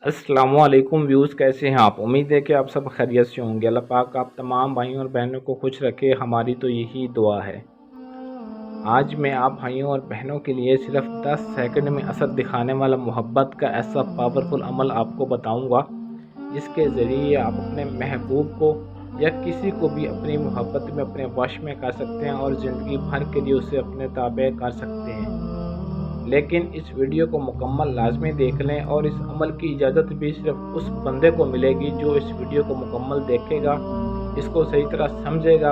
अस्सलामुअलैकुम व्यूज़, कैसे हैं आप। उम्मीद है कि आप सब खैरियत से होंगे। अल्लाह पाक आप तमाम भाइयों और बहनों को खुश रखे, हमारी तो यही दुआ है। आज मैं आप भाइयों और बहनों के लिए सिर्फ 10 सेकंड में असर दिखाने वाला मोहब्बत का ऐसा पावरफुल अमल आपको बताऊंगा, जिसके ज़रिए आप अपने महबूब को या किसी को भी अपनी मोहब्बत में अपने वश में कर सकते हैं और ज़िंदगी भर के लिए उसे अपने ताबे कर सकते हैं। लेकिन इस वीडियो को मुकम्मल लाजमी देख लें, और इस अमल की इजाज़त भी सिर्फ उस बंदे को मिलेगी जो इस वीडियो को मुकम्मल देखेगा, इसको सही तरह समझेगा,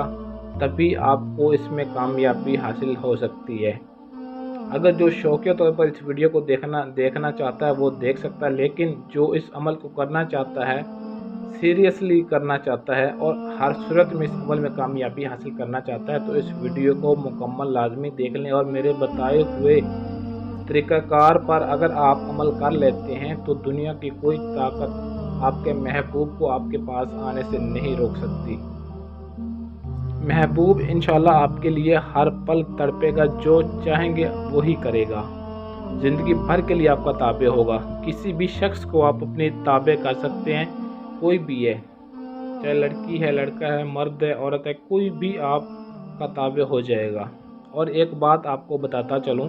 तभी आपको इसमें कामयाबी हासिल हो सकती है। अगर जो शौकिया तौर पर इस वीडियो को देखना चाहता है वो देख सकता है, लेकिन जो इस अमल को करना चाहता है, सीरियसली करना चाहता है और हर सूरत में इस अमल में कामयाबी हासिल करना चाहता है, तो इस वीडियो को मुकम्मल लाजमी देख लें। और मेरे बताए हुए तरीक़ाकार पर अगर आप अमल कर लेते हैं तो दुनिया की कोई ताकत आपके महबूब को आपके पास आने से नहीं रोक सकती। महबूब इंशाल्लाह आपके लिए हर पल तड़पेगा, जो चाहेंगे वही करेगा, ज़िंदगी भर के लिए आपका ताबे होगा। किसी भी शख्स को आप अपने ताबे कर सकते हैं, कोई भी है, चाहे लड़की है, लड़का है, मर्द है, औरत है, कोई भी आपका ताबे हो जाएगा। और एक बात आपको बताता चलूँ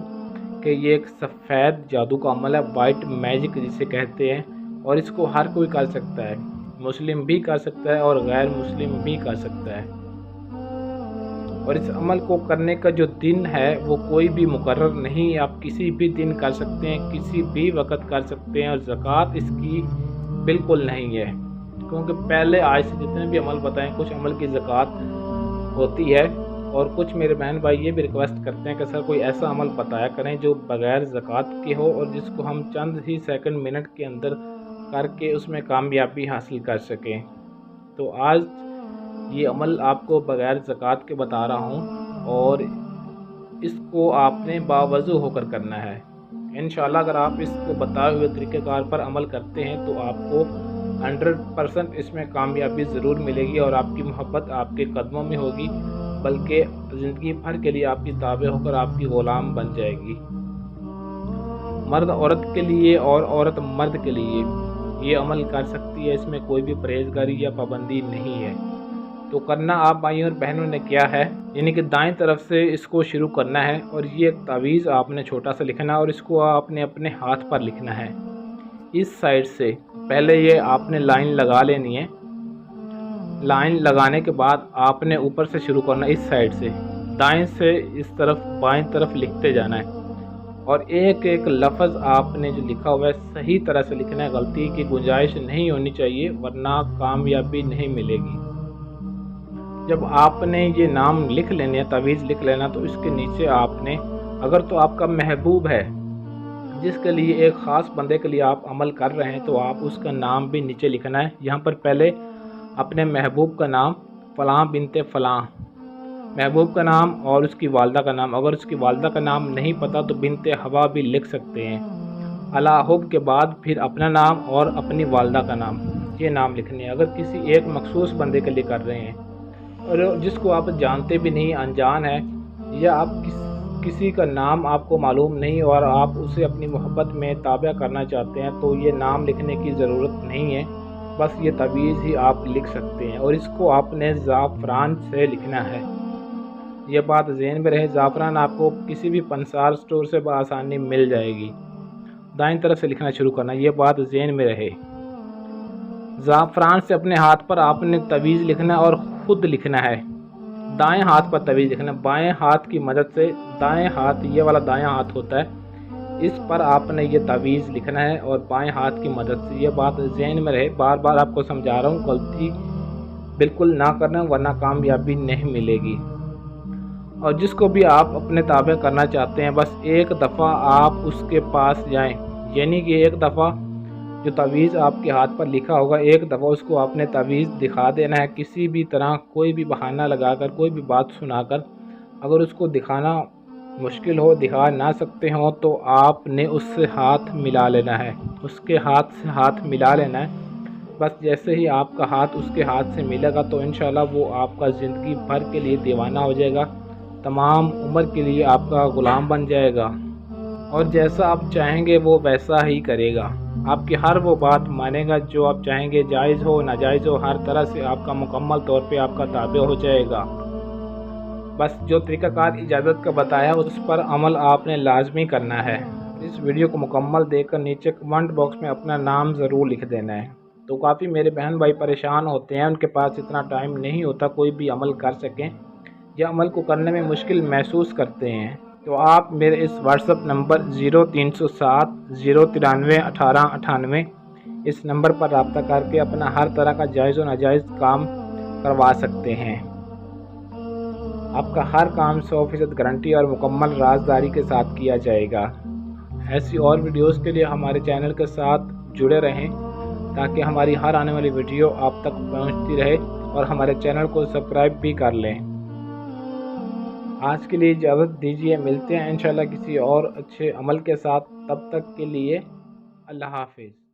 कि ये एक सफ़ेद जादू का अमल है, वाइट मैजिक जिसे कहते हैं, और इसको हर कोई कर सकता है। मुस्लिम भी कर सकता है और गैर मुस्लिम भी कर सकता है। और इस अमल को करने का जो दिन है वो कोई भी मुकर्रर नहीं, आप किसी भी दिन कर सकते हैं, किसी भी वक्त कर सकते हैं। और ज़कात इसकी बिल्कुल नहीं है, क्योंकि पहले आज से जितने भी अमल बताएं, कुछ अमल की ज़कात होती है। और कुछ मेरे बहन भाई ये भी रिक्वेस्ट करते हैं कि सर कोई ऐसा अमल बताया करें जो बग़ैर ज़कात के हो और जिसको हम चंद ही सेकंड मिनट के अंदर करके उसमें कामयाबी हासिल कर सकें। तो आज ये अमल आपको बग़ैर ज़कात के बता रहा हूँ, और इसको आपने बावज़ू होकर करना है। इंशाल्लाह अगर आप इसको बताए हुए तरीक़ेकार पर अमल करते हैं तो आपको 100% इसमें कामयाबी ज़रूर मिलेगी, और आपकी मोहब्बत आपके कदमों में होगी, बल्कि ज़िंदगी भर के लिए आपकी ताबे होकर आपकी ग़ुलाम बन जाएगी। मर्द औरत के लिए और औरत मर्द के लिए ये अमल कर सकती है, इसमें कोई भी परहेज़गारी या पाबंदी नहीं है। तो करना आप भाइयों और बहनों ने क्या है, यानी कि दाएं तरफ से इसको शुरू करना है, और ये एक तावीज़ आपने छोटा सा लिखना है, और इसको आपने अपने हाथ पर लिखना है। इस साइड से पहले ये आपने लाइन लगा लेनी है। लाइन लगाने के बाद आपने ऊपर से शुरू करना, इस साइड से दाएं से इस तरफ बाएं तरफ लिखते जाना है, और एक एक लफ्ज़ आपने जो लिखा हुआ है सही तरह से लिखना है, गलती की गुंजाइश नहीं होनी चाहिए, वरना कामयाबी नहीं मिलेगी। जब आपने ये नाम लिख लेने, तावीज़ लिख लेना, तो इसके नीचे आपने, अगर तो आपका महबूब है जिसके लिए एक ख़ास बंदे के लिए आप अमल कर रहे हैं, तो आप उसका नाम भी नीचे लिखना है। यहाँ पर पहले अपने महबूब का नाम, फ़लाँ बिनते फ़लाँ, महबूब का नाम और उसकी वालदा का नाम। अगर उसकी वालदा का नाम नहीं पता तो बिनते हवा भी लिख सकते हैं। अला हुब के बाद फिर अपना नाम और अपनी वालदा का नाम, ये नाम लिखने हैं। अगर किसी एक मखसूस बंदे के लिए कर रहे हैं और जिसको आप जानते भी नहीं, अनजान है, या आप किसी का नाम आपको मालूम नहीं और आप उसे अपनी मोहब्बत में ताबा करना चाहते हैं, तो ये नाम लिखने की ज़रूरत नहीं है, बस ये तावीज़ ही आप लिख सकते हैं। और इसको आपने ज़ाफ़रान से लिखना है, ये बात ज़हन में रहे। ज़ाफ़रान आपको किसी भी पंसार स्टोर से बआसानी मिल जाएगी। दाईं तरफ से लिखना शुरू करना, ये बात ज़हन में रहे। ज़ाफ़रान से अपने हाथ पर आपने तावीज़ लिखना है और ख़ुद लिखना है। दाएं हाथ पर तावीज़ लिखना, बाएं हाथ की मदद से। दाएं हाथ, ये वाला दायां हाथ होता है, इस पर आपने ये तावीज़ लिखना है और बाएं हाथ की मदद से। ये बात ज़हन में रहे, बार बार आपको समझा रहा हूँ, गलती बिल्कुल ना करना, वरना कामयाबी नहीं मिलेगी। और जिसको भी आप अपने ताबे करना चाहते हैं, बस एक दफ़ा आप उसके पास जाएं, यानी कि एक दफ़ा जो तावीज़ आपके हाथ पर लिखा होगा, एक दफ़ा उसको आपने तावीज़ दिखा देना है, किसी भी तरह कोई भी बहाना लगाकर, कोई भी बात सुनाकर। अगर उसको दिखाना मुश्किल हो, दिखा ना सकते हो, तो आपने उससे हाथ मिला लेना है, उसके हाथ से हाथ मिला लेना है। बस जैसे ही आपका हाथ उसके हाथ से मिलेगा तो इंशाल्लाह वो आपका ज़िंदगी भर के लिए दीवाना हो जाएगा, तमाम उम्र के लिए आपका ग़ुलाम बन जाएगा, और जैसा आप चाहेंगे वो वैसा ही करेगा। آپ کی ہر وہ بات مانے گا جو آپ چاہیں گے، جائز ہو ناجائز ہو، ہر طرح سے آپ کا مکمل طور پہ آپ کا تابع ہو جائے گا۔ بس جو طریقہ کار اجازت کا بتایا اس پر عمل آپ نے لازمی کرنا ہے۔ اس ویڈیو کو مکمل دیکھ کر نیچے کمنٹ باکس میں اپنا نام ضرور لکھ دینا ہے۔ تو کافی میرے بہن بھائی پریشان ہوتے ہیں، ان کے پاس اتنا ٹائم نہیں ہوتا کوئی بھی عمل کر سکیں یا عمل کو کرنے میں مشکل محسوس کرتے ہیں۔ تو آپ میرے اس واٹس ایپ نمبر 0307 093 1898 اس نمبر پر رابطہ کر کے اپنا ہر طرح کا جائز و ناجائز کام کروا سکتے ہیں۔ آپ کا ہر کام 100% گارنٹی اور مکمل رازداری کے ساتھ کیا جائے گا۔ ایسی اور ویڈیوز کے لیے ہمارے چینل کے ساتھ جڑے رہیں تاکہ ہماری ہر آنے والی ویڈیو آپ تک پہنچتی رہے، اور ہمارے چینل کو سبسکرائب بھی کر لیں۔ آج کے لیے اجازت دیجیے، ملتے ہیں انشاءاللہ کسی اور اچھے عمل کے ساتھ، تب تک کے لیے اللہ حافظ۔